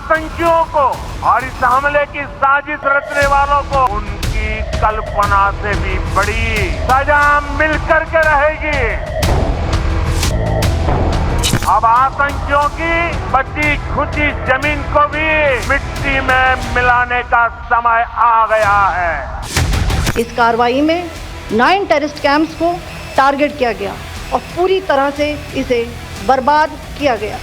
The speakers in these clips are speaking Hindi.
आतंकियों को और इस हमले की साजिश रचने वालों को उनकी कल्पना से भी बड़ी सजा मिलकर के रहेगी। अब आतंकियों की बची खुची जमीन को भी मिट्टी में मिलाने का समय आ गया है। इस कार्रवाई में 9 टेररिस्ट कैंप्स को टारगेट किया गया और पूरी तरह से इसे बर्बाद किया गया।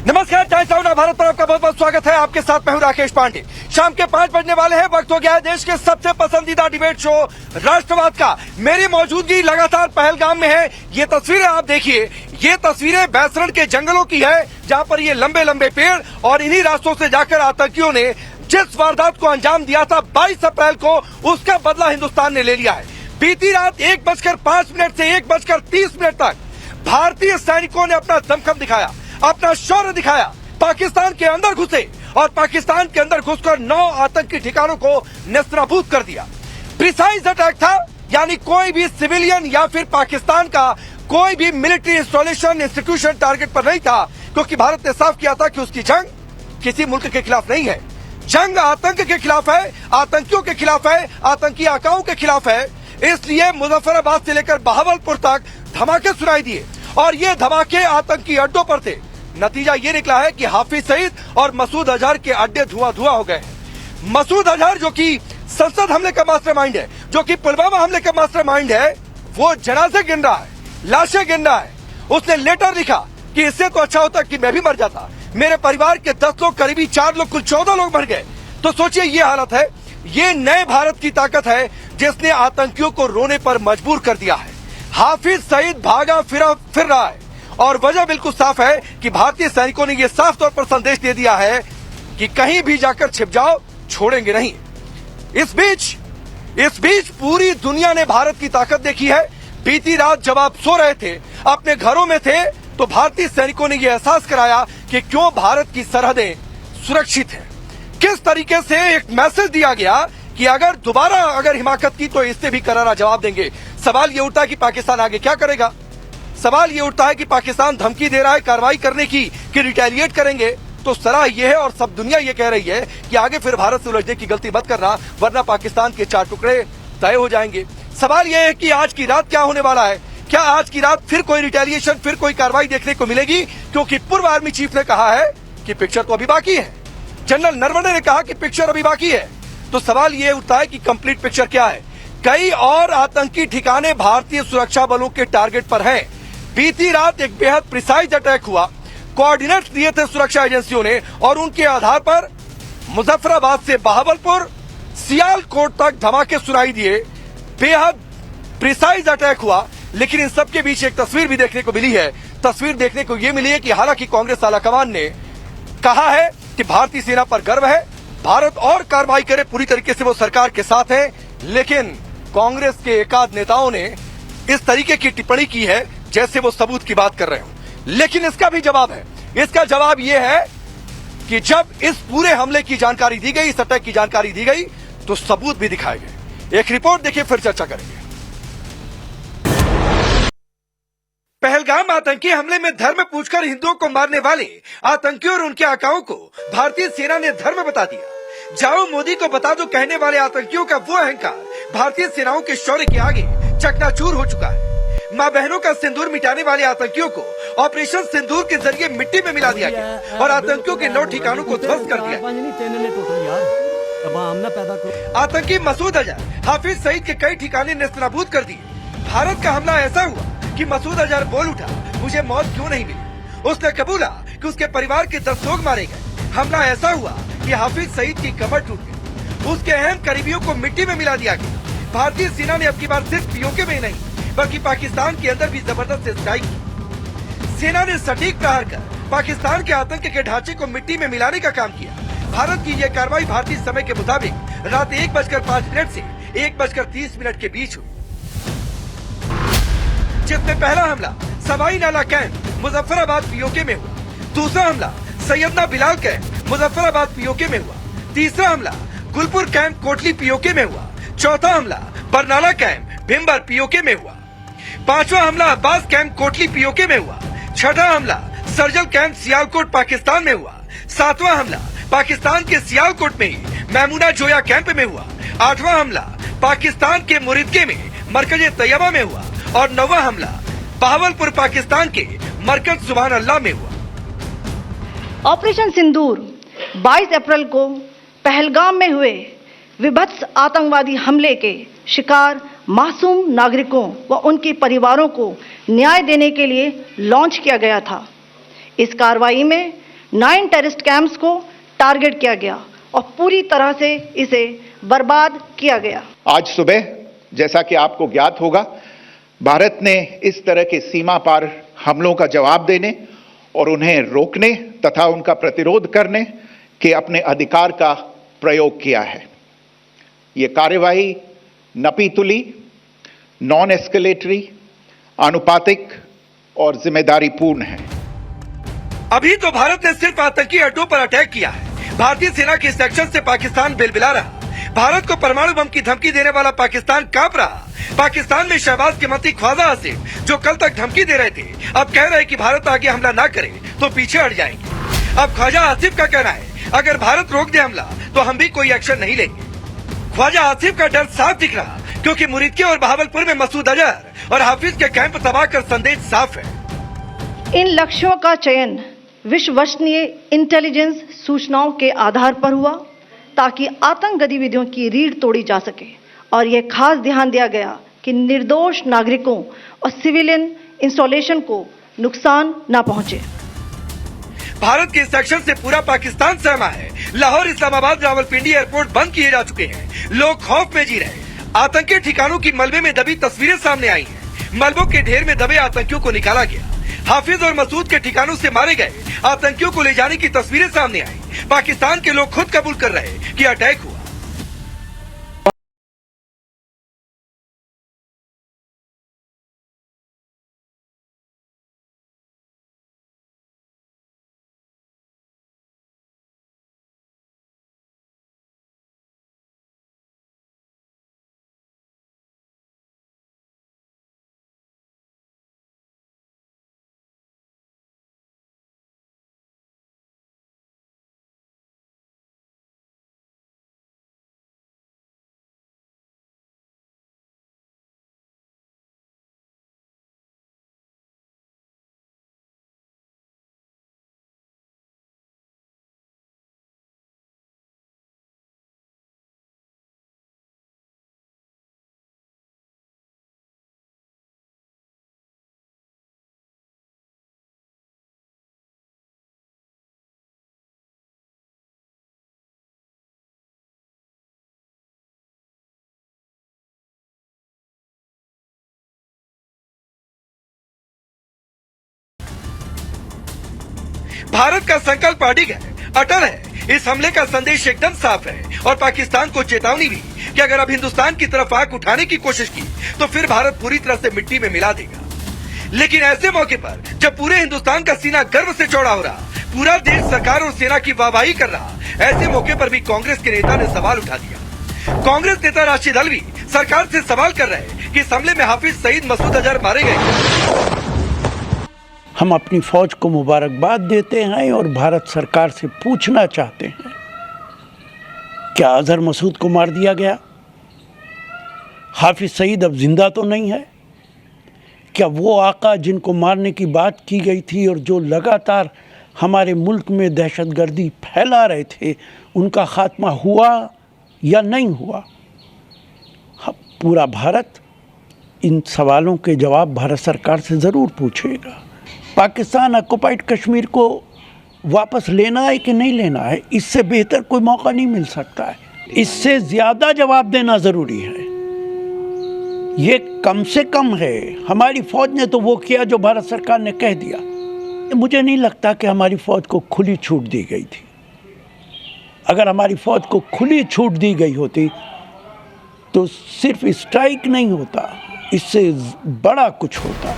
नमस्कार, टाइम्स ऑफ इंडिया भारत पर आपका बहुत बहुत स्वागत है। आपके साथ मैं हूं राकेश पांडे। शाम के 5 बजने वाले हैं। वक्त हो गया है देश के सबसे पसंदीदा डिबेट शो राष्ट्रवाद का। मेरी मौजूदगी लगातार पहलगाम में है। ये तस्वीरें आप देखिए, ये तस्वीरें बैसरण के जंगलों की है, जहां पर ये लंबे लंबे पेड़ और इन्हीं रास्तों से जाकर आतंकियों ने जिस वारदात को अंजाम दिया था 22 अप्रैल को, उसका बदला हिंदुस्तान ने ले लिया है। बीती रात 1:05 से 1:30 तक भारतीय सैनिकों ने अपना दमखम दिखाया, अपना शौर्य दिखाया। पाकिस्तान के अंदर घुसे और पाकिस्तान के अंदर घुसकर 9 आतंकी ठिकानों को नेस्तनाबूद कर दिया। प्रिसाइज अटैक था, यानी कोई भी सिविलियन या फिर पाकिस्तान का कोई भी मिलिट्री इंस्टॉलेशन इंस्टीट्यूशन टारगेट पर नहीं था, क्योंकि भारत ने साफ किया था कि उसकी जंग किसी मुल्क के खिलाफ नहीं है। जंग आतंक के खिलाफ है, आतंकियों के खिलाफ है, आतंकी आकाओं के खिलाफ है। इसलिए मुजफ्फराबाद से लेकर बहावलपुर तक धमाके सुनाई दिए और ये धमाके आतंकी अड्डों पर थे। नतीजा ये निकला है कि हाफिज सईद और मसूद अजहर के अड्डे धुआं धुआं हो गए। मसूद अजहर जो कि संसद हमले का मास्टरमाइंड है, जो कि पुलवामा हमले का मास्टरमाइंड है, वो जनाजे गिन रहा है, लाशें गिन रहा है। उसने लेटर लिखा कि इससे तो अच्छा होता कि मैं भी मर जाता। मेरे परिवार के 10 लोग, करीबी 4 लोग, कुल 14 लोग मर गए। तो सोचिए ये हालत है। ये नए भारत की ताकत है जिसने आतंकियों को रोने पर मजबूर कर दिया है। हाफिज सईद भागा फिर रहा है और वजह बिल्कुल साफ है कि भारतीय सैनिकों ने यह साफ तौर पर संदेश दे दिया है कि कहीं भी जाकर छिप जाओ, छोड़ेंगे नहीं। इस बीच पूरी दुनिया ने भारत की ताकत देखी है। बीती रात जब आप सो रहे थे, अपने घरों में थे, तो भारतीय सैनिकों ने यह एहसास कराया कि क्यों भारत की सरहदें सुरक्षित हैं। किस तरीके से एक मैसेज दिया गया कि अगर दोबारा हिमाकत की तो इससे भी करारा जवाब देंगे। सवाल ये उठता है कि पाकिस्तान आगे क्या करेगा। सवाल ये उठता है कि पाकिस्तान धमकी दे रहा है कार्रवाई करने की कि रिटेलिएट करेंगे। तो सलाह ये है और सब दुनिया ये कह रही है कि आगे फिर भारत से उलझने की गलती मत करना, वरना पाकिस्तान के 4 टुकड़े तय हो जाएंगे। सवाल ये है कि आज की रात क्या होने वाला है। क्या आज की रात फिर कोई रिटेलिएशन, फिर कोई कार्रवाई देखने को मिलेगी? क्योंकि पूर्व आर्मी चीफ ने कहा है कि पिक्चर तो अभी बाकी है। जनरल नरवणे ने कहा कि पिक्चर अभी बाकी है। तो सवाल ये उठता है कि कंप्लीट पिक्चर क्या है। कई और आतंकी ठिकाने भारतीय सुरक्षा बलों के टारगेट पर हैं। बीती रात एक बेहद प्रिसाइज अटैक हुआ। कोऑर्डिनेट्स दिए थे सुरक्षा एजेंसियों ने और उनके आधार पर मुजफ्फराबाद से बहावलपुर, सियालकोट तक धमाके सुनाई दिए। बेहद प्रिसाइज अटैक हुआ। लेकिन इन सबके बीच एक तस्वीर भी देखने को मिली है। तस्वीर देखने को यह मिली है कि हालांकि कांग्रेस आलाकमान ने कहा है कि भारतीय सेना पर गर्व है, भारत और कार्रवाई करे, पूरी तरीके से वो सरकार के साथ है, लेकिन कांग्रेस के एकाध नेताओं ने इस तरीके की टिप्पणी की है जैसे वो सबूत की बात कर रहे हो। लेकिन इसका भी जवाब है। इसका जवाब यह है कि जब इस पूरे हमले की जानकारी दी गई, इस अटैक की जानकारी दी गई, तो सबूत भी दिखाए गए। एक रिपोर्ट देखिए, फिर चर्चा करेंगे। पहलगाम आतंकी हमले में धर्म पूछकर हिंदुओं को मारने वाले आतंकियों और उनके आकाओं को भारतीय सेना ने धर्म बता दिया। जाओ मोदी को बता दो कहने वाले आतंकियों का वो अहंकार भारतीय सेनाओं के शौर्य के आगे चकनाचूर हो चुका है। माँ बहनों का सिंदूर मिटाने वाले आतंकियों को ऑपरेशन सिंदूर के जरिए मिट्टी में मिला दिया गया और आतंकियों के 9 ठिकानों को ध्वस्त कर दिया। आतंकी मसूद अजहर, हाफिज सईद के कई ठिकाने नेस्तनाबूद कर दिए। भारत का हमला ऐसा हुआ कि मसूद अजहर बोल उठा, मुझे मौत क्यों नहीं मिली। उसने कबूला कि उसके परिवार के 10 लोग मारे गए। हमला ऐसा हुआ कि हाफिज सईद की कमर टूट गई। उसके अहम करीबियों को मिट्टी में मिला दिया गया। भारतीय सेना ने अब की बार सिर्फ पीओके में नहीं बल्कि पाकिस्तान के अंदर भी जबरदस्त स्ट्राइक की। सेना ने सटीक प्रहार कर पाकिस्तान के आतंक के ढांचे को मिट्टी में मिलाने का काम किया। भारत की यह कार्रवाई भारतीय समय के मुताबिक रात 1:05 से 1:30 के बीच हुई, जिसमें पहला हमला सवाई नाला कैंप मुजफ्फराबाद पीओके में हुआ। दूसरा हमला सैयदना बिलाल कैंप मुजफ्फराबाद पीओके में हुआ। तीसरा हमला गुलपुर कैंप कोटली पीओके में हुआ। चौथा हमला बरनाला कैंप भिम्बर पीओके में हुआ। 5वां हमला अब्बास कैंप कोटली पीओके में हुआ। 6ठा हमला सर्जल कैंप सियालकोट पाकिस्तान में हुआ। 7वां हमला पाकिस्तान के सियालकोट में ही मैमूना जोया कैंप में हुआ। 8वां हमला पाकिस्तान के मुरिदके में मरकज तैयबा में हुआ और 9वां हमला बहावलपुर पाकिस्तान के मरकज सुभान अल्लाह में हुआ। ऑपरेशन सिंदूर 22 अप्रैल को पहलगाम में हुए विभत्स आतंकवादी हमले के शिकार मासूम नागरिकों व उनके परिवारों को न्याय देने के लिए लॉन्च किया गया था। इस कार्रवाई में 9 टेररिस्ट कैंप्स को टारगेट किया गया और पूरी तरह से इसे बर्बाद किया गया। आज सुबह जैसा कि आपको ज्ञात होगा, भारत ने इस तरह के सीमा पार हमलों का जवाब देने और उन्हें रोकने तथा उनका प्रतिरोध करने के अपने अधिकार का प्रयोग किया है। ये कार्यवाही नपीतुली, नॉन एस्केलेटरी, अनुपातिक और जिम्मेदारीपूर्ण है। अभी तो भारत ने सिर्फ आतंकी अड्डों पर अटैक किया है। भारतीय सेना के इस एक्शन से पाकिस्तान बिलबिला रहा। भारत को परमाणु बम की धमकी देने वाला पाकिस्तान कांप रहा। पाकिस्तान में शहबाज के मंत्री ख्वाजा आसिफ, जो कल तक धमकी दे रहे थे, अब कह रहे हैं कि भारत आगे हमला ना करे तो पीछे हट जाएंगे। अब ख्वाजा आसिफ का कहना है, अगर भारत रोक दे हमला तो हम भी कोई एक्शन नहीं लेंगे। ख्वाजा आसिफ का डर साफ दिख रहा, क्योंकि मुरिदके और बहावलपुर में मसूद अजहर और हाफिज के कैंप तबाह कर संदेश साफ है। इन लक्ष्यों का चयन विश्वसनीय इंटेलिजेंस सूचनाओं के आधार पर हुआ, ताकि आतंक गतिविधियों की रीढ़ तोड़ी जा सके और यह खास ध्यान दिया गया कि निर्दोष नागरिकों और सिविलियन इंस्टॉलेशन को नुकसान न पहुंचे। भारत के इस एक्शन से पूरा पाकिस्तान सहमा है। लाहौर, इस्लामाबाद, रावलपिंडी एयरपोर्ट बंद किए जा चुके हैं। लोग खौफ में जी रहे। आतंकी ठिकानों की मलबे में दबी तस्वीरें सामने आई हैं। मलबों के ढेर में दबे आतंकियों को निकाला गया। हाफिज और मसूद के ठिकानों से मारे गए आतंकियों को ले जाने की तस्वीरें सामने आई। पाकिस्तान के लोग खुद कबूल कर रहे कि अटैक हुआ। भारत का संकल्प अडिग है, अटल है। इस हमले का संदेश एकदम साफ है और पाकिस्तान को चेतावनी भी कि अगर अब हिंदुस्तान की तरफ आंख उठाने की कोशिश की तो फिर भारत पूरी तरह से मिट्टी में मिला देगा। लेकिन ऐसे मौके पर जब पूरे हिंदुस्तान का सीना गर्व से चौड़ा हो रहा, पूरा देश सरकार और सेना की वाहवाही कर रहा, ऐसे मौके पर भी कांग्रेस के नेता ने सवाल उठा दिया। कांग्रेस नेता राशिद अलवी सरकार से सवाल कर रहे कि इस हमले में हाफिज सईद, मसूद अजहर मारे गए। हम अपनी फौज को मुबारकबाद देते हैं और भारत सरकार से पूछना चाहते हैं, क्या अजहर मसूद को मार दिया गया? हाफिज सईद अब जिंदा तो नहीं है? क्या वो आका जिनको मारने की बात की गई थी और जो लगातार हमारे मुल्क में दहशतगर्दी फैला रहे थे, उनका खात्मा हुआ या नहीं हुआ? पूरा भारत इन सवालों के जवाब भारत सरकार से ज़रूर पूछेगा। पाकिस्तान ऑक्युपाइड कश्मीर को वापस लेना है कि नहीं लेना है, इससे बेहतर कोई मौका नहीं मिल सकता है। इससे ज़्यादा जवाब देना ज़रूरी है। ये कम से कम है। हमारी फ़ौज ने तो वो किया जो भारत सरकार ने कह दिया। मुझे नहीं लगता कि हमारी फ़ौज को खुली छूट दी गई थी। अगर हमारी फ़ौज को खुली छूट दी गई होती तो सिर्फ स्ट्राइक नहीं होता, इससे बड़ा कुछ होता।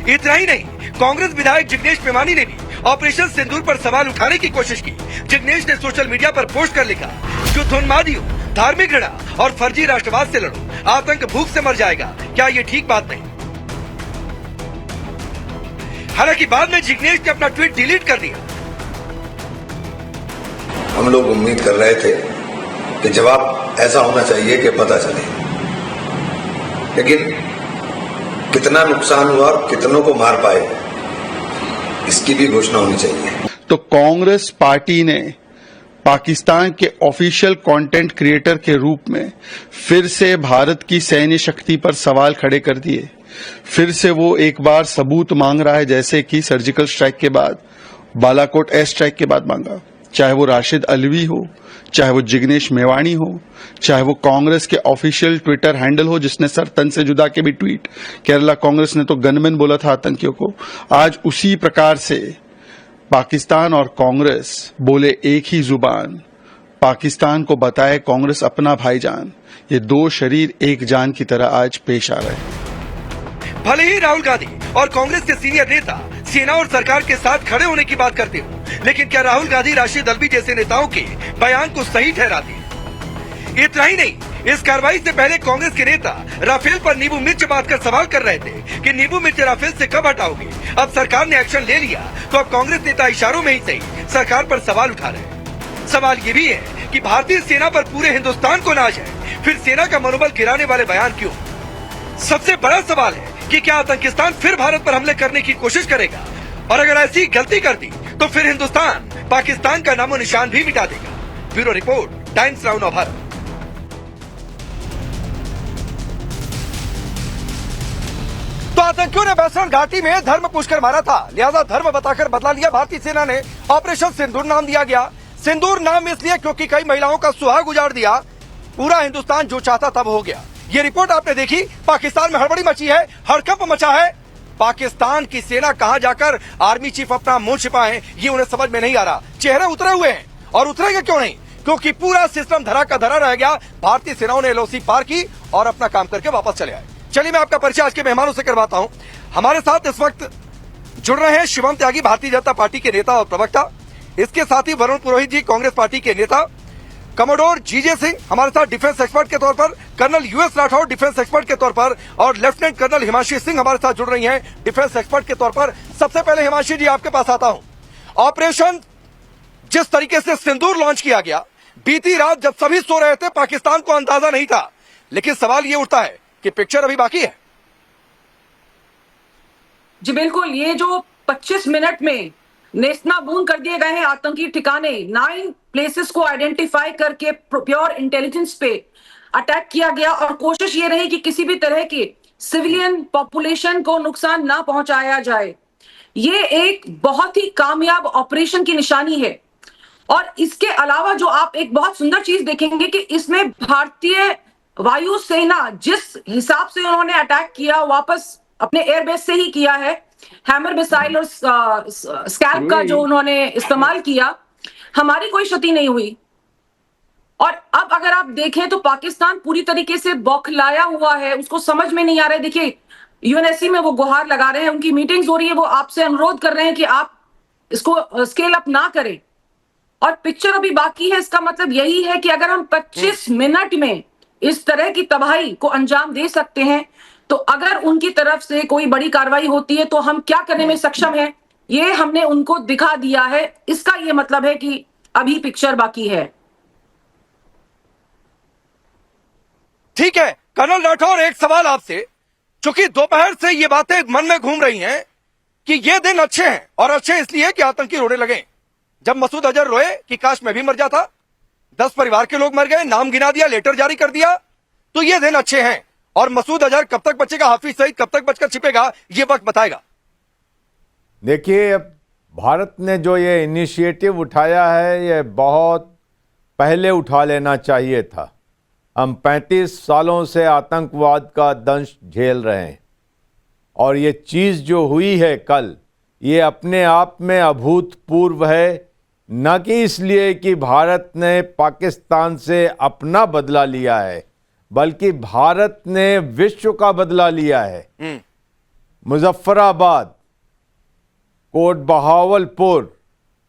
इतना ही नहीं, कांग्रेस विधायक जिग्नेश मेवानी ने भी ऑपरेशन सिंदूर पर सवाल उठाने की कोशिश की। जिग्नेश ने सोशल मीडिया पर पोस्ट कर लिखा, युद्धोन्मादियों, धार्मिक घृणा और फर्जी राष्ट्रवाद से लड़ो, आतंक भूख से मर जाएगा। क्या ये ठीक बात नहीं? हालांकि बाद में जिग्नेश ने अपना ट्वीट डिलीट कर दिया। हम लोग उम्मीद कर रहे थे कि जवाब ऐसा होना चाहिए कि पता चले, लेकिन कितना नुकसान हुआ और कितनों को मार पाए इसकी भी घोषणा होनी चाहिए। तो कांग्रेस पार्टी ने पाकिस्तान के ऑफिशियल कंटेंट क्रिएटर के रूप में फिर से भारत की सैन्य शक्ति पर सवाल खड़े कर दिए। फिर से वो एक बार सबूत मांग रहा है, जैसे कि सर्जिकल स्ट्राइक के बाद, बालाकोट एयर स्ट्राइक के बाद मांगा। चाहे वो राशिद अलवी हो, चाहे वो जिग्नेश मेवाणी हो, चाहे वो कांग्रेस के ऑफिशियल ट्विटर हैंडल हो जिसने सर तन से जुदा के भी ट्वीट, केरला कांग्रेस ने तो गनमैन बोला था आतंकियों को। आज उसी प्रकार से पाकिस्तान और कांग्रेस बोले एक ही जुबान, पाकिस्तान को बताए कांग्रेस अपना भाईजान। ये दो शरीर एक जान की तरह आज पेश आ रहे हैं। भले ही राहुल गांधी और कांग्रेस के सीनियर नेता सेना और सरकार के साथ खड़े होने की बात करते हो, लेकिन क्या राहुल गांधी, राशिद अलवी जैसे नेताओं के बयान को सही ठहराते हैं? इतना ही नहीं, इस कार्रवाई से पहले कांग्रेस के नेता राफेल पर नींबू मिर्च बांटकर सवाल कर रहे थे कि नींबू मिर्च राफेल से कब हटाओगे। अब सरकार ने एक्शन ले लिया तो अब कांग्रेस नेता इशारों में ही सही सरकार पर सवाल उठा रहे हैं। सवाल ये भी है कि भारतीय सेना पर पूरे हिंदुस्तान को नाज है, फिर सेना का मनोबल गिराने वाले बयान क्यों? सबसे बड़ा सवाल है कि क्या आतंकिस्तान फिर भारत पर हमले करने की कोशिश करेगा, और अगर ऐसी गलती कर दी तो फिर हिंदुस्तान पाकिस्तान का नामो निशान भी मिटा देगा। ब्यूरो रिपोर्ट, टाइम्स नाउ नव भारत। तो आतंकियों ने बैसरण घाटी में धर्म पूछकर मारा था, लिहाजा धर्म बताकर बदला लिया भारतीय सेना ने। ऑपरेशन सिंदूर नाम दिया गया। सिंदूर नाम इसलिए क्योंकि कई महिलाओं का सुहाग उजाड़ दिया। पूरा हिंदुस्तान जो चाहता तब हो गया। ये रिपोर्ट आपने देखी, पाकिस्तान में हड़बड़ी मची है, हड़कंप मचा है। पाकिस्तान की सेना कहां जाकर आर्मी चीफ अपना मुंह छिपाए, ये उन्हें समझ में नहीं आ रहा। चेहरे उतरे हुए हैं, और उतरेंगे क्यों नहीं, क्योंकि पूरा सिस्टम धरा का धरा रह गया। भारतीय सेनाओं ने एलओसी पार की और अपना काम करके वापस चले आए। चलिए मैं आपका परिचय आज के मेहमानों से करवाता हूं। हमारे साथ इस वक्त जुड़ रहे हैं शिवम त्यागी, भारतीय जनता पार्टी के नेता और प्रवक्ता। इसके साथ ही वरुण पुरोहित जी, कांग्रेस पार्टी के नेता। कमोडोर जीजे सिंह हमारे साथ डिफेंस एक्सपर्ट के तौर पर, colonel US Rathore defence expert के तौर पर, और लेफ्टिनेंट कर्नल हिमांशी सिंह हमारे साथ जुड़ रही हैं डिफेंस एक्सपर्ट के तौर पर। सबसे पहले हिमांशी जी आपके पास आता हूं। ऑपरेशन जिस तरीके से सिंदूर लॉन्च किया गया, बीती रात जब सभी सो रहे थे, पाकिस्तान को अंदाजा नहीं था, लेकिन सवाल ये उठता है कि पिक्चर अभी बाकी है। जी बिल्कुल, ये जो 25 मिनट में नेस्तनाबूद कर दिए गए हैं आतंकी ठिकाने, 9 प्लेसेस को आइडेंटिफाई करके प्योर इंटेलिजेंस पे अटैक किया गया, और कोशिश ये रही कि किसी भी तरह की सिविलियन पॉपुलेशन को नुकसान ना पहुंचाया जाए। ये एक बहुत ही कामयाब ऑपरेशन की निशानी है। और इसके अलावा जो आप एक बहुत सुंदर चीज देखेंगे कि इसमें भारतीय वायुसेना जिस हिसाब से उन्होंने अटैक किया, वापस अपने एयरबेस से ही किया है। हैमर मिसाइल और स्कैल्प का जो उन्होंने इस्तेमाल किया, हमारी कोई क्षति नहीं हुई। और अब अगर आप देखें तो पाकिस्तान पूरी तरीके से बौखलाया हुआ है, उसको समझ में नहीं आ रहा है। देखिए, यूएनएससी में वो गुहार लगा रहे हैं, उनकी मीटिंग्स हो रही है, वो आपसे अनुरोध कर रहे हैं कि आप इसको स्केल अप ना करें, और पिक्चर अभी बाकी है। इसका मतलब यही है कि अगर हम 25 मिनट में इस तरह की तबाही को अंजाम दे सकते हैं, तो अगर उनकी तरफ से कोई बड़ी कार्रवाई होती है तो हम क्या करने में सक्षम हैं, ये हमने उनको दिखा दिया है। इसका ये मतलब है कि अभी पिक्चर बाकी है। ठीक है कर्नल राठौर, एक सवाल आपसे, चूंकि दोपहर से ये बातें मन में घूम रही हैं कि ये दिन अच्छे हैं, और अच्छे इसलिए कि आतंकी रोने लगे। जब मसूद अजहर रोए कि काश मैं भी मर जाता, 10 परिवार के लोग मर गए, नाम गिना दिया, लेटर जारी कर दिया, तो ये दिन अच्छे हैं। और मसूद अजहर कब तक बचेगा, हाफिज सईद कब तक बचकर छिपेगा, ये वक्त बताएगा। देखिए, भारत ने जो ये इनिशिएटिव उठाया है, ये बहुत पहले उठा लेना चाहिए था। हम 35 सालों से आतंकवाद का दंश झेल रहे हैं, और ये चीज़ जो हुई है कल, ये अपने आप में अभूतपूर्व है। न कि इसलिए कि भारत ने पाकिस्तान से अपना बदला लिया है, बल्कि भारत ने विश्व का बदला लिया है। मुजफ्फराबाद, कोट बहावलपुर,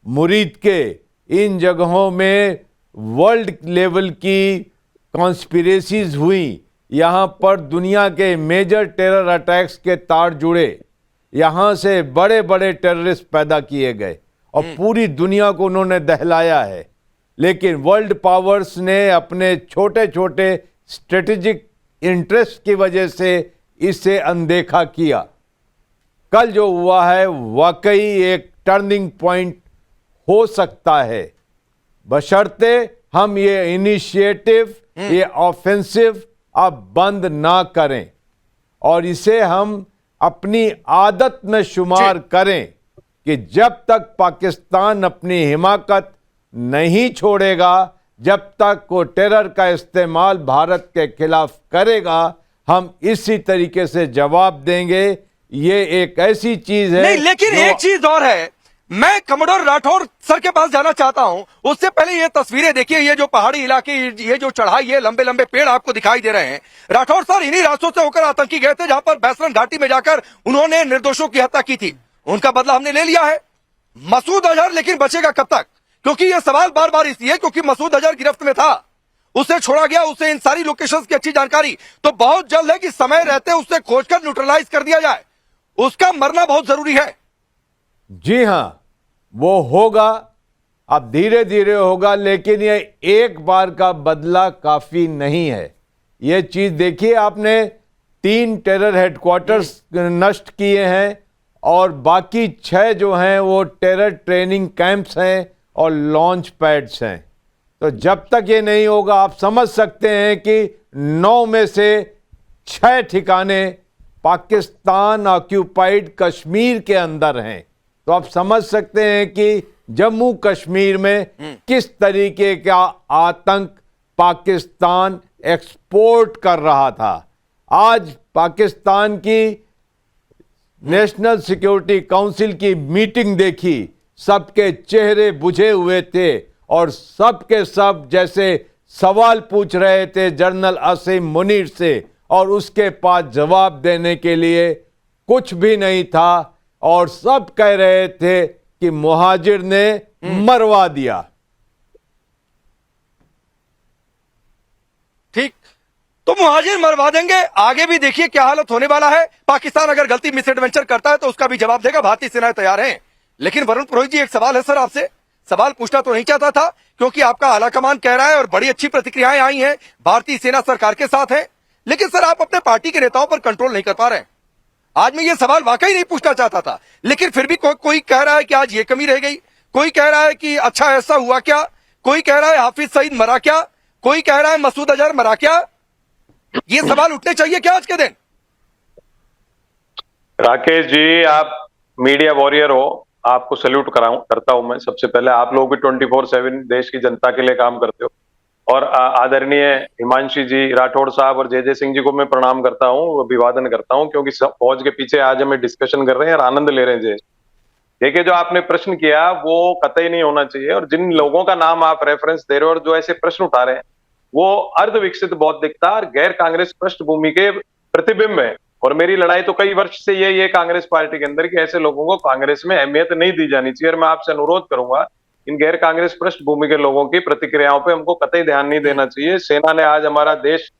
मुरीद के, इन जगहों में वर्ल्ड लेवल की कॉन्स्पिरेसीज हुई। यहाँ पर दुनिया के मेजर टेरर अटैक्स के तार जुड़े, यहाँ से बड़े बड़े टेररिस्ट पैदा किए गए और पूरी दुनिया को उन्होंने दहलाया है। लेकिन वर्ल्ड पावर्स ने अपने छोटे छोटे स्ट्रेटेजिक इंटरेस्ट की वजह से इसे अनदेखा किया। कल जो हुआ है वाकई एक टर्निंग पॉइंट हो सकता है, बशर्ते हम ये इनिशिएटिव, ये ऑफेंसिव अब बंद ना करें और इसे हम अपनी आदत में शुमार करें कि जब तक पाकिस्तान अपनी हिमाकत नहीं छोड़ेगा, जब तक वो टेरर का इस्तेमाल भारत के खिलाफ करेगा, हम इसी तरीके से जवाब देंगे। ये एक ऐसी चीज है। नहीं, लेकिन एक चीज और है, मैं कमोडोर राठौर सर के पास जाना चाहता हूं। उससे पहले ये तस्वीरें देखिए, ये जो पहाड़ी इलाके, ये जो चढ़ाई, ये लंबे लंबे पेड़ आपको दिखाई दे रहे हैं। राठौर सर इन्हीं रास्तों से होकर आतंकी गए थे जहां पर बैसरन घाटी में जाकर उन्होंने निर्दोषों की हत्या की थी। उनका बदला हमने ले लिया है। मसूद अजहर लेकिन बचेगा कब तक? क्योंकि ये सवाल बार बार इसलिए क्योंकि मसूद अजहर गिरफ्त में था, उसे छोड़ा गया, उसे इन सारी लोकेशंस की अच्छी जानकारी, तो बहुत जल्द है कि समय रहते उसे खोजकर न्यूट्रलाइज कर दिया जाए। उसका मरना बहुत जरूरी है। जी हां, वो होगा, अब धीरे धीरे होगा, लेकिन ये एक बार का बदला काफी नहीं है। ये चीज देखिए, आपने 3 टेरर हेडक्वार्टर्स नष्ट किए हैं और बाकी 6 जो हैं वो टेरर ट्रेनिंग कैंप्स हैं और लॉन्च पैड्स हैं। तो जब तक ये नहीं होगा, आप समझ सकते हैं कि 9 में से 6 ठिकाने पाकिस्तान ऑक्यूपाइड कश्मीर के अंदर हैं। तो आप समझ सकते हैं कि जम्मू कश्मीर में किस तरीके का आतंक पाकिस्तान एक्सपोर्ट कर रहा था। आज पाकिस्तान की नेशनल सिक्योरिटी काउंसिल की मीटिंग देखी, सबके चेहरे बुझे हुए थे और सबके सब जैसे सवाल पूछ रहे थे जनरल असीम मुनीर से, और उसके पास जवाब देने के लिए कुछ भी नहीं था और सब कह रहे थे कि मुहाजिर ने मरवा दिया। ठीक, तो मुहाजिर मरवा देंगे। आगे भी देखिए क्या हालत होने वाला है। पाकिस्तान अगर गलती मिस एडवेंचर करता है तो उसका भी जवाब देगा। भारतीय सेनाएं तैयार हैं। लेकिन वरुण पुरोहित जी, एक सवाल है सर आपसे। सवाल पूछना तो नहीं चाहता था क्योंकि आपका आला कमान कह रहा है और बड़ी अच्छी प्रतिक्रियाएं आई हैं, भारतीय सेना सरकार के साथ है, लेकिन सर आप अपने पार्टी के नेताओं पर कंट्रोल नहीं कर पा रहे हैं। आज मैं ये सवाल वाकई नहीं पूछना चाहता था, लेकिन फिर भी कोई कह रहा है कि आज ये कमी रह गई, कोई कह रहा है कि अच्छा ऐसा हुआ क्या, कोई कह रहा है हाफिज सईद मरा क्या, कोई कह रहा है मसूद अजहर मरा क्या। ये सवाल उठने चाहिए क्या आज के दिन? राकेश जी, आप मीडिया वॉरियर हो, आपको सैल्यूट करता हूं मैं। सबसे पहले आप लोग भी 24/7 देश की जनता के लिए काम करते हो, और आदरणीय हिमांशी जी राठौड़ साहब और जे सिंह जी को मैं प्रणाम करता हूं, अभिवादन करता हूं, क्योंकि फौज के पीछे आज हमें देश कर रहे हैं और आनंद ले रहे हैं। देखिए, जो आपने प्रश्न किया वो कतई नहीं होना चाहिए, और जिन लोगों का नाम आप रेफरेंस दे रहे हो और जो ऐसे प्रश्न उठा रहे हैं वो अर्ध विकसित बौद्धिकता और गैर कांग्रेस पृष्ठभूमि के प्रतिबिंब है। और मेरी लड़ाई तो कई वर्ष से ये कांग्रेस पार्टी के अंदर कि ऐसे लोगों को कांग्रेस में अहमियत नहीं दी जानी चाहिए। और मैं आपसे अनुरोध करूंगा, इन गैर कांग्रेस पृष्ठभूमि के लोगों की प्रतिक्रियाओं पे हमको कतई ध्यान नहीं देना चाहिए। सेना ने आज हमारा देश,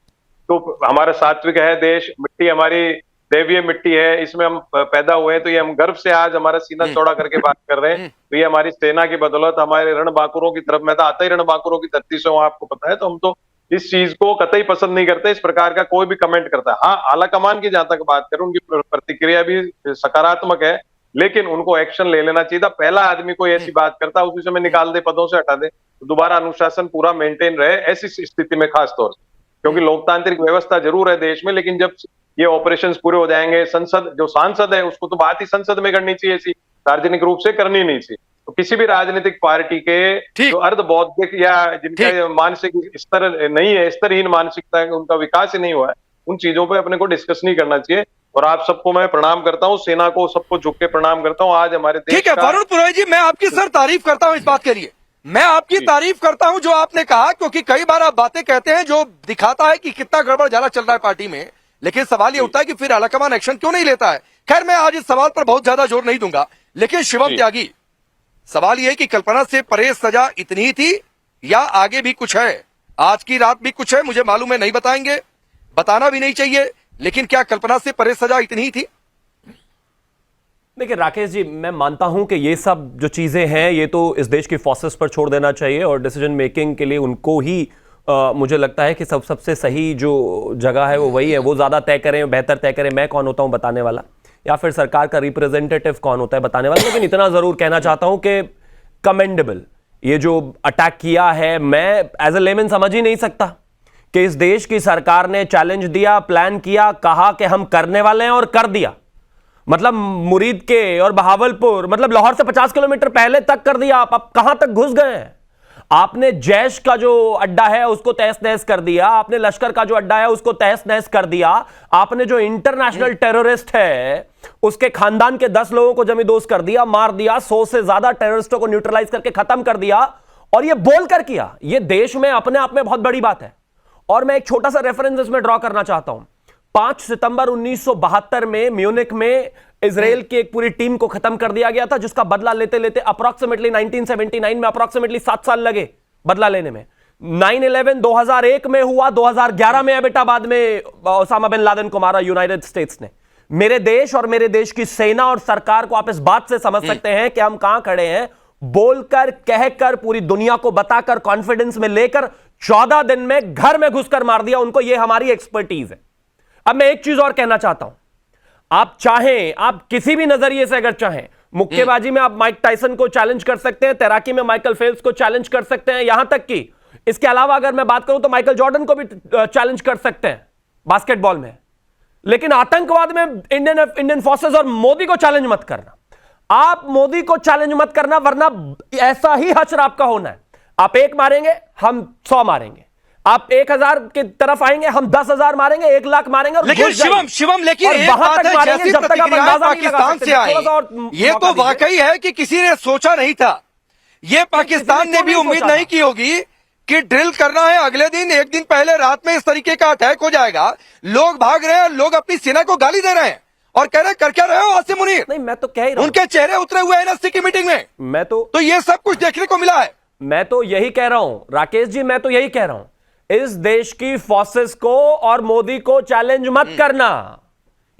तो हमारा सात्विक है देश, मिट्टी हमारी दैवीय मिट्टी है, इसमें हम पैदा हुए हैं, तो ये हम गर्व से आज हमारा सीना चौड़ा करके बात कर रहे हैं। तो ये हमारी सेना की बदौलत, हमारे रणबांकुरों की तरफ, मैं तो आता ही रणबांकुरों की धरती से हूं, आपको पता है। तो हम तो इस चीज को कतई पसंद नहीं करते, इस प्रकार का कोई भी कमेंट करता है। हाँ, आला कमान की जहां तक बात करूं, उनकी प्रतिक्रिया भी सकारात्मक है, लेकिन उनको एक्शन ले लेना चाहिए था। पहला आदमी कोई ऐसी बात करता, उसी समय निकाल दे, पदों से हटा दे, तो दोबारा अनुशासन पूरा मेंटेन रहे ऐसी स्थिति में, खासतौर से क्योंकि लोकतांत्रिक व्यवस्था जरूर है देश में, लेकिन जब ये ऑपरेशंस पूरे हो जाएंगे, संसद जो सांसद है उसको तो बात ही संसद में करनी चाहिए, ऐसी सार्वजनिक रूप से करनी नहीं चाहिए। तो किसी भी राजनीतिक पार्टी के जो अर्ध बौद्धिक या जिनका मानसिक स्तर नहीं है, स्तरहीन मानसिकता है, उनका विकास ही नहीं हुआ है, उन चीजों पे अपने को डिस्कस नहीं करना चाहिए। और आप सबको मैं प्रणाम करता हूँ, सेना को सबको झुक के प्रणाम करता हूँ। आज हमारे देश, ठीक है वरुण पुरोहित जी, मैं आपकी सर तारीफ करता हूँ इस बात के लिए, मैं आपकी तारीफ करता हूं जो आपने कहा, क्योंकि कई बार आप बातें कहते हैं जो दिखाता है कि कितना गड़बड़ झाला चल रहा है पार्टी में, लेकिन सवाल ये उठता है कि फिर आलाकमान एक्शन क्यों नहीं लेता है। खैर, मैं आज इस सवाल पर बहुत ज्यादा जोर नहीं दूंगा, लेकिन शिवम त्यागी, सवाल यह है कि कल्पना से परे सजा इतनी ही थी या आगे भी कुछ है? आज की रात भी कुछ है, मुझे मालूम है, नहीं बताएंगे, बताना भी नहीं चाहिए, लेकिन क्या कल्पना से परे सजा इतनी ही थी? देखिए राकेश जी, मैं मानता हूं कि ये सब जो चीजें हैं ये तो इस देश की फोर्सेस पर छोड़ देना चाहिए और डिसीजन मेकिंग के लिए उनको ही मुझे लगता है कि सबसे सही जो जगह है वो वही है, वो ज्यादा तय करें, बेहतर तय करें। मैं कौन होता हूं बताने वाला, या फिर सरकार का रिप्रेजेंटेटिव कौन होता है बताने वाला। लेकिन इतना जरूर कहना चाहता हूं कि कमेंडेबल ये जो अटैक किया है, मैं एज ए लेमन समझ ही नहीं सकता कि इस देश की सरकार ने चैलेंज दिया, प्लान किया, कहा कि हम करने वाले हैं और कर दिया। मतलब मुरीद के और बहावलपुर, मतलब लाहौर से 50 किलोमीटर पहले तक कर दिया। आप अब कहां तक घुस गए हैं? आपने जैश का जो अड्डा है उसको तहस नहस कर दिया, आपने लश्कर का जो अड्डा है उसको तहस नहस कर दिया, आपने जो इंटरनेशनल टेररिस्ट है उसके खानदान के 10 लोगों को जमींदोज कर दिया, मार दिया, 100 से ज्यादा टेररिस्टों को न्यूट्रलाइज करके खत्म कर दिया। और यह बोलकर किया। यह देश में अपने आप में बहुत बड़ी बात है। और मैं एक छोटा सा रेफरेंस इसमें ड्रॉ करना चाहता हूं। 5 सितंबर 1972 में म्यूनिक में इजराइल की एक पूरी टीम को खत्म कर दिया गया था, जिसका बदला लेते लेते अप्रोक्सीमेटली 1979 में अप्रोक्सीमेटली 7 साल लगे बदला लेने में। 9/11 2001 में हुआ, 2011 में एबटाबाद में ओसामा बिन लादेन को मारा यूनाइटेड स्टेट्स ने। मेरे देश और मेरे देश की सेना और सरकार को आप इस बात से समझ सकते हैं कि हम कहां खड़े हैं। बोलकर, कहकर, पूरी दुनिया को बताकर, कॉन्फिडेंस में लेकर 14 दिन में घर में घुसकर मार दिया उनको। यह हमारी एक्सपर्टीज है। अब मैं एक चीज और कहना चाहता हूं। आप चाहें, आप किसी भी नजरिए से अगर चाहें, मुक्केबाजी में आप माइक टाइसन को चैलेंज कर सकते हैं, तैराकी में माइकल फेल्प्स को चैलेंज कर सकते हैं, यहां तक कि इसके अलावा अगर मैं बात करूं तो माइकल जॉर्डन को भी चैलेंज कर सकते हैं बास्केटबॉल में। लेकिन आतंकवाद में इंडियन फोर्सेस और मोदी को चैलेंज मत करना। आप मोदी को चैलेंज मत करना, वरना ऐसा ही हश्र आपका होना है। आप 1 मारेंगे, हम 100 मारेंगे। आप 1000 की तरफ आएंगे, हम 10,000 मारेंगे, 1 लाख मारेंगे। और लेकिन शिवम लेकिन एक बात है, जैसी प्रतिक्रिया पाकिस्तान से आई, ये तो वाकई है कि किसी ने सोचा नहीं था। ये पाकिस्तान ने भी उम्मीद नहीं की होगी कि ड्रिल करना है, अगले दिन, एक दिन पहले रात में इस तरीके का अटैक हो जाएगा। लोग भाग रहे हैं, लोग अपनी सेना को गाली दे रहे हैं और कह रहे हैं कर क्या रहे हो आसिम मुनीर? नहीं, मैं तो कह ही रहा हूं, उनके चेहरे उतरे हुए एनएससी की मीटिंग में। मैं तो ये सब कुछ देखने को मिला है। मैं तो यही कह रहा हूं राकेश जी, मैं तो यही कह रहा हूं, इस देश की फोर्सेस को और मोदी को चैलेंज मत करना।